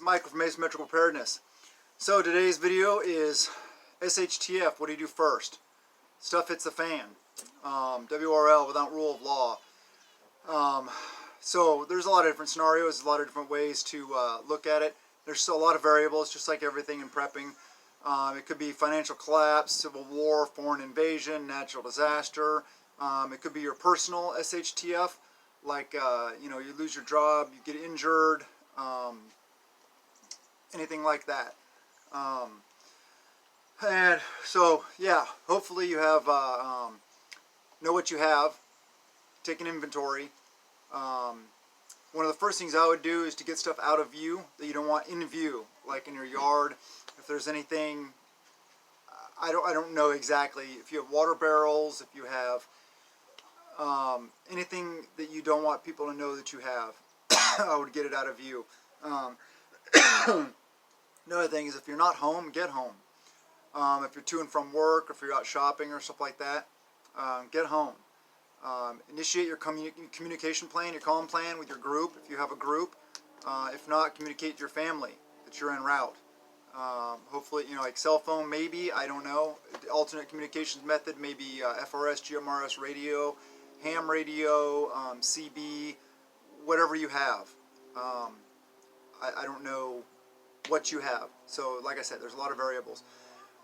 Michael from Asymmetrical Preparedness. So today's video is SHTF. What do you do first? Stuff hits the fan. WRL, without rule of law. So there's a lot of different scenarios, a lot of different ways to look at it. There's a lot of variables, just like everything in prepping. It could be financial collapse, civil war, foreign invasion, natural disaster. It could be your personal SHTF, like you lose your job, you get injured, anything like that. And so, yeah, hopefully you have know what you have, take an inventory. One of the first things I would do is to get stuff out of view that you don't want in view, like in your yard. If there's anything, I don't know exactly. If you have water barrels, if you have anything that you don't want people to know that you have, I would get it out of view. Another thing is, if you're not home, get home. If you're to and from work, if you're out shopping or stuff like that, get home. Initiate your communication plan, your calm plan with your group, if you have a group. If not, communicate to your family that you're en route. Hopefully, like cell phone, maybe, I don't know. The alternate communications method, maybe FRS, GMRS radio, ham radio, CB, whatever you have. I don't know what you have. So, like I said, there's a lot of variables.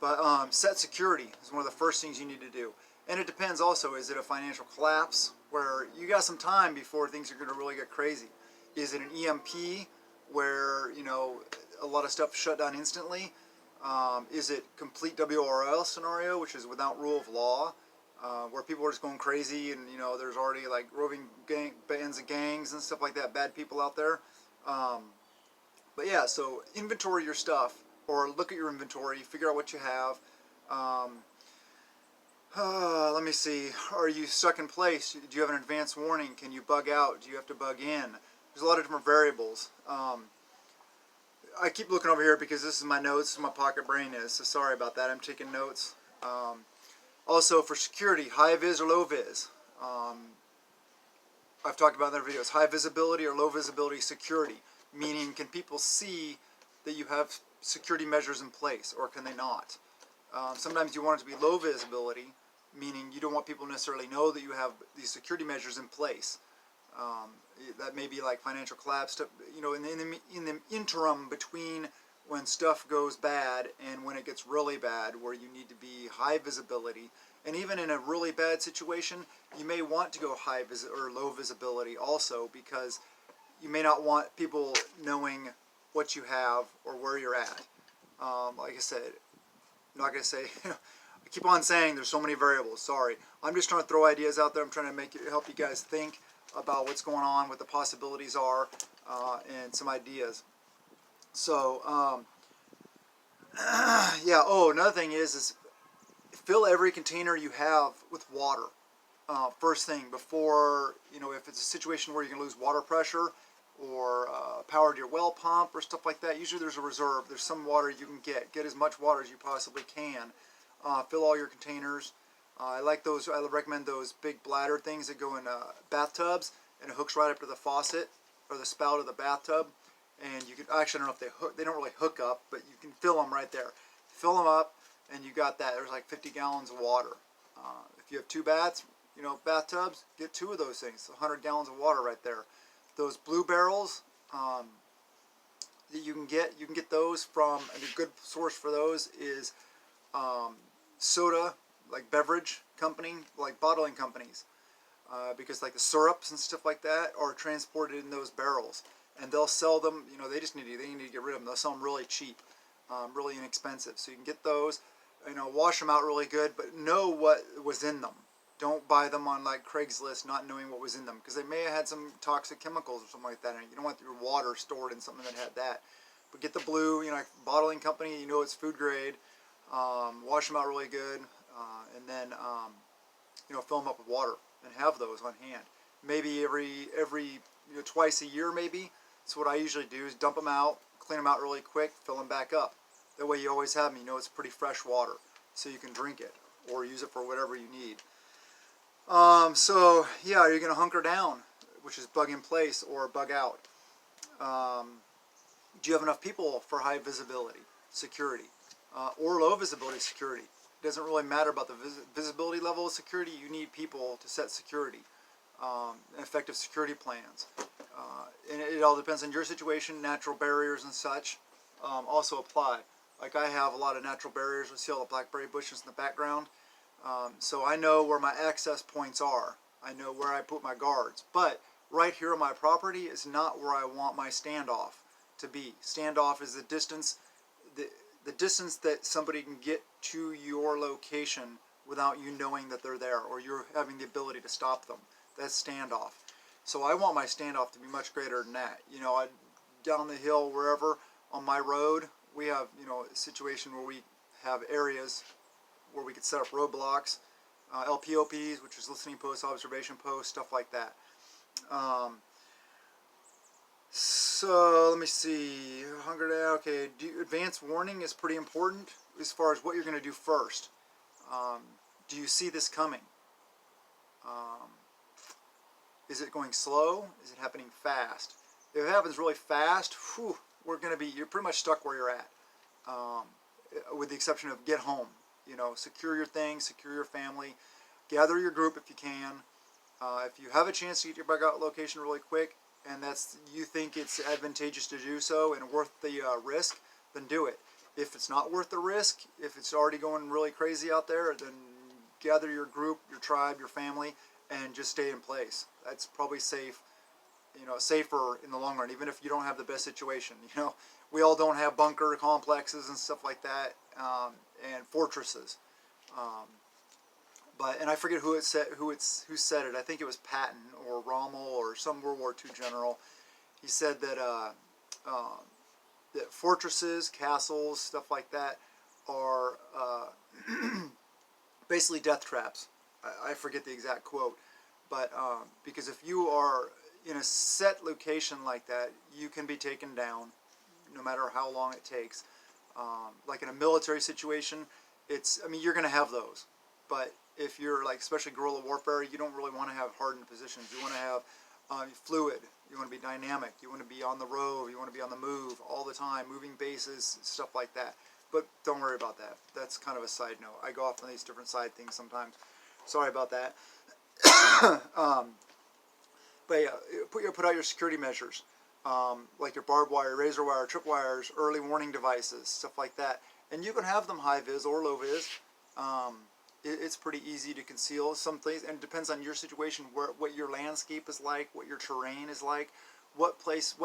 But set security is one of the first things you need to do. And it depends also, is it a financial collapse where you got some time before things are going to really get crazy? Is it an EMP where, a lot of stuff shut down instantly? Is it complete WRL scenario, which is without rule of law, where people are just going crazy and, there's already like roving bands of gangs and stuff like that, bad people out there? But yeah, so inventory your stuff, or look at your inventory, figure out what you have. Let me see. Are you stuck in place? Do you have an advance warning? Can you bug out? Do you have to bug in? There's a lot of different variables. I keep looking over here because this is my notes, my pocket brain is, so sorry about that. I'm taking notes. Also, for security, high vis or low vis. I've talked about in other videos. High visibility or low visibility security, meaning can people see that you have security measures in place, or can they not? Sometimes you want it to be low visibility, meaning you don't want people to necessarily know that you have these security measures in place. That may be like financial collapse, in the interim between when stuff goes bad and when it gets really bad, where you need to be high visibility. And even in a really bad situation, you may want to go high or low visibility also, because you may not want people knowing what you have or where you're at. Like I said, I'm not going to say, I keep on saying there's so many variables, sorry. I'm just trying to throw ideas out there. I'm trying to help you guys think about what's going on, what the possibilities are, and some ideas. So, yeah, another thing is fill every container you have with water. First thing, before, if it's a situation where you're going to lose water pressure, or power to your well pump or stuff like that, usually there's a reserve. There's some water you can get. Get as much water as you possibly can. Fill all your containers. I like those. I recommend those big bladder things that go in bathtubs, and it hooks right up to the faucet or the spout of the bathtub. And you can actually, I don't know if they hook. They don't really hook up, but you can fill them right there. Fill them up, and you got that. There's like 50 gallons of water. If you have 2 bathtubs, get 2 of those things. 100 gallons of water right there. Those blue barrels that you can get those from, and a good source for those is soda, like beverage company, like bottling companies, because like the syrups and stuff like that are transported in those barrels, and they'll sell them. They need to get rid of them. They'll sell them really cheap, really inexpensive. So you can get those. Wash them out really good, but know what was in them. Don't buy them on like Craigslist not knowing what was in them, because they may have had some toxic chemicals or something like that in it. You don't want your water stored in something that had that. But get the blue, like bottling company, it's food grade. Wash them out really good, and then fill them up with water and have those on hand. Maybe every twice a year, maybe. That's what I usually do, is dump them out, clean them out really quick, fill them back up. That way you always have them. It's pretty fresh water, so you can drink it or use it for whatever you need. So yeah, are you going to hunker down, which is bug in place or bug out? Do you have enough people for high visibility security or low visibility security? It doesn't really matter about the visibility level of security. You need people to set security, effective security plans. And it all depends on your situation. Natural barriers and such also apply. Like I have a lot of natural barriers. We see all the blackberry bushes in the background. So I know where my access points are. I know where I put my guards. But right here on my property is not where I want my standoff to be. Standoff is the distance that somebody can get to your location without you knowing that they're there or you're having the ability to stop them. That's standoff. So I want my standoff to be much greater than that. You know, down the hill, wherever on my road, we have, you know, a situation where we have areas where we could set up roadblocks, LPOPs, which is listening posts, observation posts, stuff like that. So let me see. Hunger down. Okay, advance warning is pretty important as far as what you're going to do first. Do you see this coming? Is it going slow? Is it happening fast? If it happens really fast, whew, you're pretty much stuck where you're at. With the exception of get home. You know, secure your things, secure your family, gather your group if you can. If you have a chance to get your bug out location really quick, and you think it's advantageous to do so and worth the risk, then do it. If it's not worth the risk, if it's already going really crazy out there, then gather your group, your tribe, your family, and just stay in place. That's probably safe, you know, safer in the long run, even if you don't have the best situation. You know, we all don't have bunker complexes and stuff like that, and fortresses. And I forget who said it. I think it was Patton or Rommel or some World War II general. He said that that fortresses, castles, stuff like that are basically death traps. I forget the exact quote, but because if you are in a set location like that, you can be taken down, no matter how long it takes. Like in a military situation, you're going to have those, but if you're like, especially guerrilla warfare, you don't really want to have hardened positions. You want to have fluid. You want to be dynamic. You want to be on the road. You want to be on the move all the time, moving bases, stuff like that. But don't worry about that. That's kind of a side note. I go off on these different side things sometimes. Sorry about that. But yeah, put out your security measures, like your barbed wire, razor wire, tripwires, early warning devices, stuff like that. And you can have them high vis or low vis. It's pretty easy to conceal some things, and it depends on your situation, what your landscape is like, what your terrain is like, what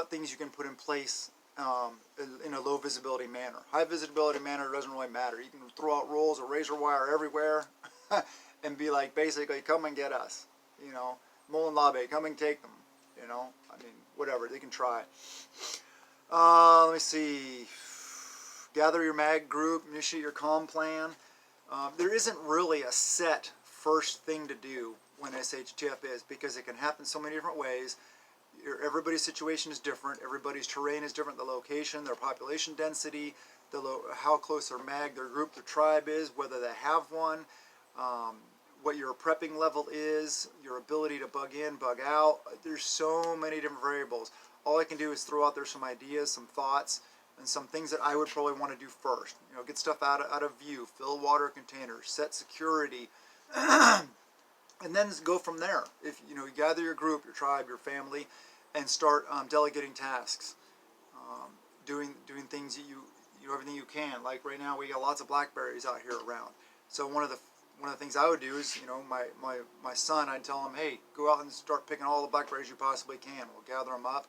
things you can put in place in a low visibility manner. High visibility manner doesn't really matter. You can throw out rolls of razor wire everywhere and be like, basically, come and get us. You know, Mullen Labe, come and take them. You know, I mean, whatever, they can try. Let me see. Gather your mag group, initiate your comm plan. There isn't really a set first thing to do when SHTF is, because it can happen so many different ways. Everybody's situation is different. Everybody's terrain is different. The location, their population density, how close their mag, their group, their tribe is, whether they have one, what your prepping level is, your ability to bug in, bug out. There's so many different variables. All I can do is throw out there some ideas, some thoughts, and some things that I would probably want to do first. You know, get stuff out of view, fill water containers, set security, and then go from there. If you gather your group, your tribe, your family, and start delegating tasks, doing things that everything you can. Like right now, we got lots of blackberries out here around. So one of the things I would do is, my son, I'd tell him, hey, go out and start picking all the blackberries you possibly can. We'll gather them up.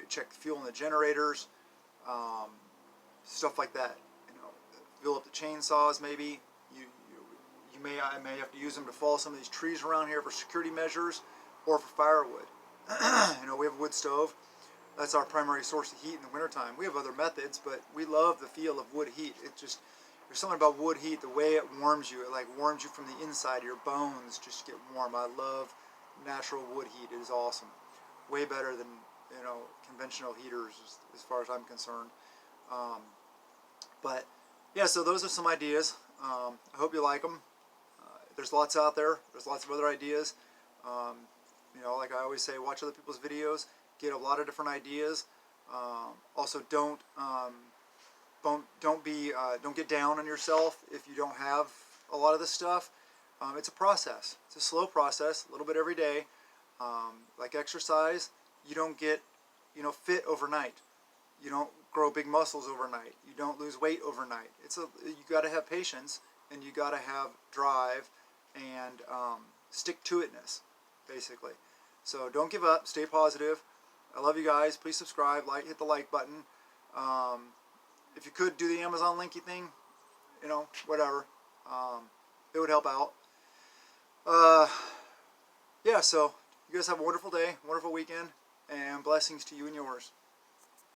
Check the fuel in the generators, stuff like that. Fill up the chainsaws. Maybe I may have to use them to fall some of these trees around here for security measures, or for firewood. We have a wood stove. That's our primary source of heat in the wintertime. We have other methods, but we love the feel of wood heat. There's something about wood heat, the way it warms you. It like warms you from the inside. Your bones just get warm. I love natural wood heat. It is awesome. Way better than conventional heaters as far as I'm concerned. But yeah, so those are some ideas. I hope you like them. There's lots out there. There's lots of other ideas. Like I always say, watch other people's videos. Get a lot of different ideas. Also, don't get down on yourself if you don't have a lot of this stuff. It's a process. It's a slow process, a little bit every day. Like exercise, you don't get fit overnight. You don't grow big muscles overnight. You don't lose weight overnight. You got to have patience, and you got to have drive and stick to itness, basically. So don't give up. Stay positive. I love you guys. Please subscribe, hit the like button. If you could do the Amazon linky thing, whatever. It would help out. Yeah, so you guys have a wonderful day, wonderful weekend, and blessings to you and yours.